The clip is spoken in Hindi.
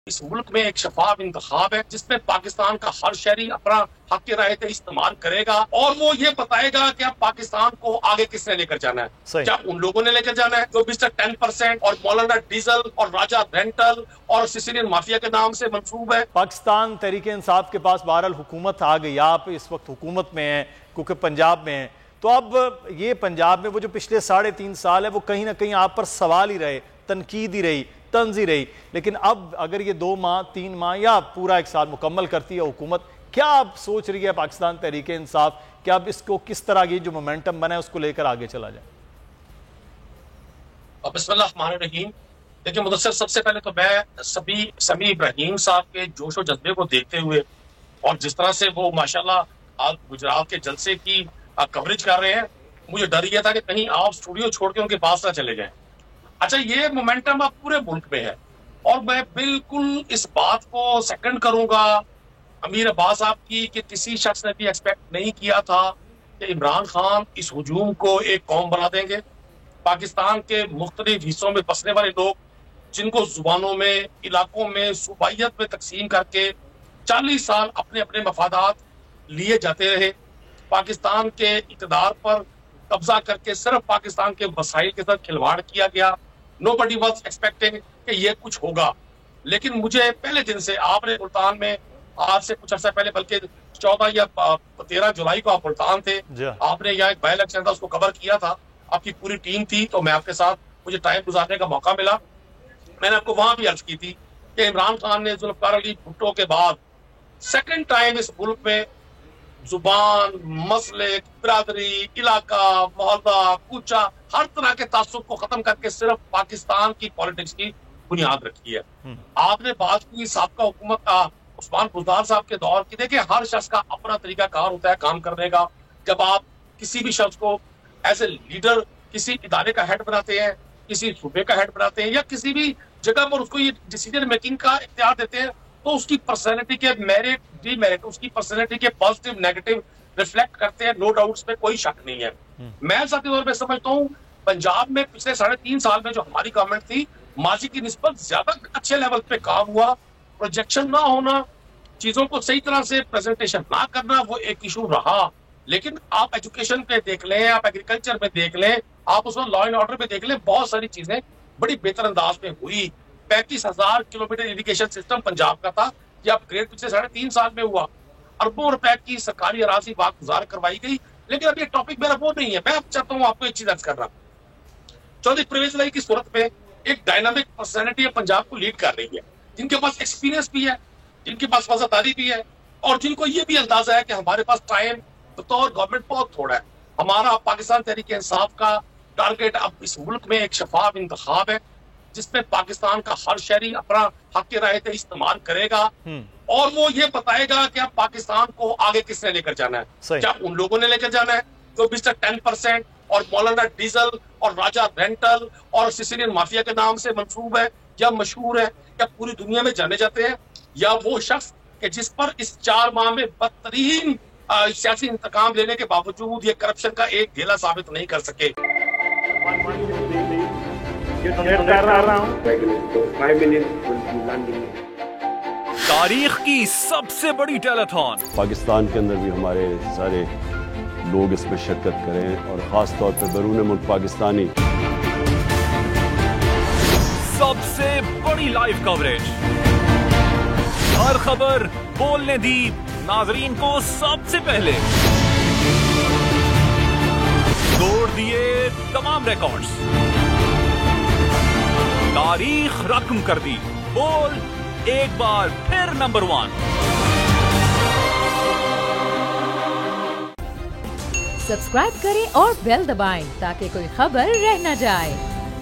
इस मुल्क में एक शफाफ इंतखाब है जिसमें पाकिस्तान का हर शहरी अपना हक राय इस्तेमाल करेगा और वो ये बताएगा कि अब पाकिस्तान को आगे किसने लेकर जाना है। क्या उन लोगों ने लेकर जाना है जो मिस्टर 10% और मौलाना डीजल और राजा रेंटल और सिसिलियन माफिया के नाम से मंसूब है। पाकिस्तान तहरीक इंसाफ के पास बहरहाल हुकूमत आ गई, आप इस वक्त हुकूमत में हैं क्योंकि पंजाब में हैं, तो अब ये पंजाब में वो जो पिछले 3.5 साल है वो कहीं ना कहीं आप पर सवाल ही रहे, तनकीद ही रही, तंज ही रही। लेकिन अब अगर ये 2 माह 3 माह या पूरा 1 साल मुकम्मल करती है हुकूमत, क्या आप सोच रही है पाकिस्तान तहरीक इंसाफ कि अब इसको किस तरह की जो मोमेंटम बना है उसको लेकर आगे चला जाए? बिस्मिल्लाहिर्रहमानिर्रहीम। देखिए मुदस्सिर, सबसे पहले तो मैं समी इब्राहिम साहब के जोशो जज्बे को देखते हुए और जिस तरह से वो माशाल्लाह आज गुजरात के जलसे की कवरेज कर रहे हैं, मुझे डर यह था कि कहीं आप स्टूडियो छोड़ के उनके पास ना चले जाएं। अच्छा, ये मोमेंटम अब पूरे मुल्क में है और मैं बिल्कुल इस बात को सेकंड करूंगा अमीर अब्बास साहब की कि किसी शख्स ने भी एक्सपेक्ट नहीं किया था कि इमरान खान इस हुजूम को एक कौम बना देंगे। पाकिस्तान के मुख्तलिफ हिस्सों में बसने वाले लोग जिनको जुबानों में, इलाकों में, सूबाइयत में तकसीम करके 40 साल अपने अपने मफादात लिए जाते रहे, पाकिस्तान के इक़्तिदार पर कब्जा करके सिर्फ पाकिस्तान के वसाइल के साथ खिलवाड़ किया गया। नोबडी वाज एक्सपेक्टिंग कि ये कुछ होगा, लेकिन मुझे पहले दिन से आपने मुल्तान में आज से कुछ अर्सा पहले, बल्कि 14 या 13 जुलाई को आप मुल्तान थे, आपने यहाँ एक बाई इलेक्शन था उसको कवर किया था, आपकी पूरी टीम थी, तो मैं आपके साथ मुझे टाइम गुजारने का मौका मिला। मैंने आपको वहां भी अर्ज की थी कि इमरान खान ने जुल्फ़िकार अली भुट्टो के बाद सेकंड टाइम इस मुल्क में जुबान, मसले, बिरादरी, इलाका, मोहल्ला, कूचा, हर तरह के तासुब को खत्म करके सिर्फ पाकिस्तान की पॉलिटिक्स की बुनियाद रखी है। आपने बात की साबका हुकूमत का, उस्मान बुज़दार साहब के दौर की। देखिए, हर शख्स का अपना तरीका कार होता है काम करने का। जब आप किसी भी शख्स को एज ए लीडर किसी इदारे का हेड बनाते हैं, किसी सूबे का हेड बनाते हैं या किसी भी जगह पर उसको ये डिसीजन मेकिंग का इख्तियार देते हैं, तो उसकी पर्सनैलिटी के मेरिट, डीमेरिट, उसकी पर्सनैलिटी के पॉजिटिव नेगेटिव रिफ्लेक्ट करते हैं, नो डाउट्स में कोई शक नहीं है। मैं साथी तौर पर समझता हूँ पंजाब में पिछले 3.5 साल में जो हमारी गवर्नमेंट थी, माजी की निस्बत ज्यादा अच्छे लेवल पे काम हुआ। प्रोजेक्शन ना होना, चीजों को सही तरह से प्रेजेंटेशन ना करना, वो एक इशू रहा। लेकिन आप एजुकेशन पे देख लें, आप एग्रीकल्चर पे देख लें, आप उसमें लॉ एंड ऑर्डर पे देख लें, बहुत सारी चीजें बड़ी बेहतर अंदाज में हुई। 35,000 किलोमीटर इरिगेशन सिस्टम पंजाब का था, ये अपग्रेड पिछले 3.5 साल में हुआ। अरबों रुपए की सरकारी अराजी वागुजार करवाई गई। लेकिन अब ये टॉपिक मेरा वो नहीं है। मैं चाहता हूँ आपको एक चीज अर्ज कर रहा हूँ। चौधरी परवेज इलाही की सूरत में एक डायनामिक पर्सनैलिटी पंजाब को लीड कर रही है, जिनके पास एक्सपीरियंस भी है, जिनके पास वफादारी भी है और जिनको ये भी अंदाजा है कि हमारे पास टाइम बतौर गवर्नमेंट बहुत थोड़ा है। हमारा पाकिस्तान तहरीक इंसाफ का टारगेट अब इस मुल्क में एक शफाफ इंतखाब है जिसमें पाकिस्तान का हर शहरी अपना हक राय इस्तेमाल करेगा और वो ये बताएगा कि अब पाकिस्तान को आगे किसने लेकर जाना है। क्या उन लोगों ने लेकर जाना है जो मिस्टर 10% और मौलाना डीजल और राजा रेंटल और सिसिलियन माफिया के नाम से मंसूब है या मशहूर है या पूरी दुनिया में जाने जाते हैं, या वो शख्स कि जिस पर इस 4 माह में बदतरीन सियासी इंतकाम लेने के बावजूद ये करप्शन का एक ढेला साबित नहीं कर सके। तारीख की सबसे बड़ी टेलीथॉन, पाकिस्तान के अंदर भी हमारे सारे लोग इसमें शिरकत करें और खास तौर पर बैरून मुल्क पाकिस्तानी। सबसे बड़ी लाइव कवरेज, हर खबर बोलने दी नाजरीन को सबसे पहले, तोड़ दिए तमाम रिकॉर्ड्स, तारीख रकम कर दी, बोल एक बार फिर नंबर 1। सब्सक्राइब करें और बेल दबाएं ताकि कोई खबर रह न जाए।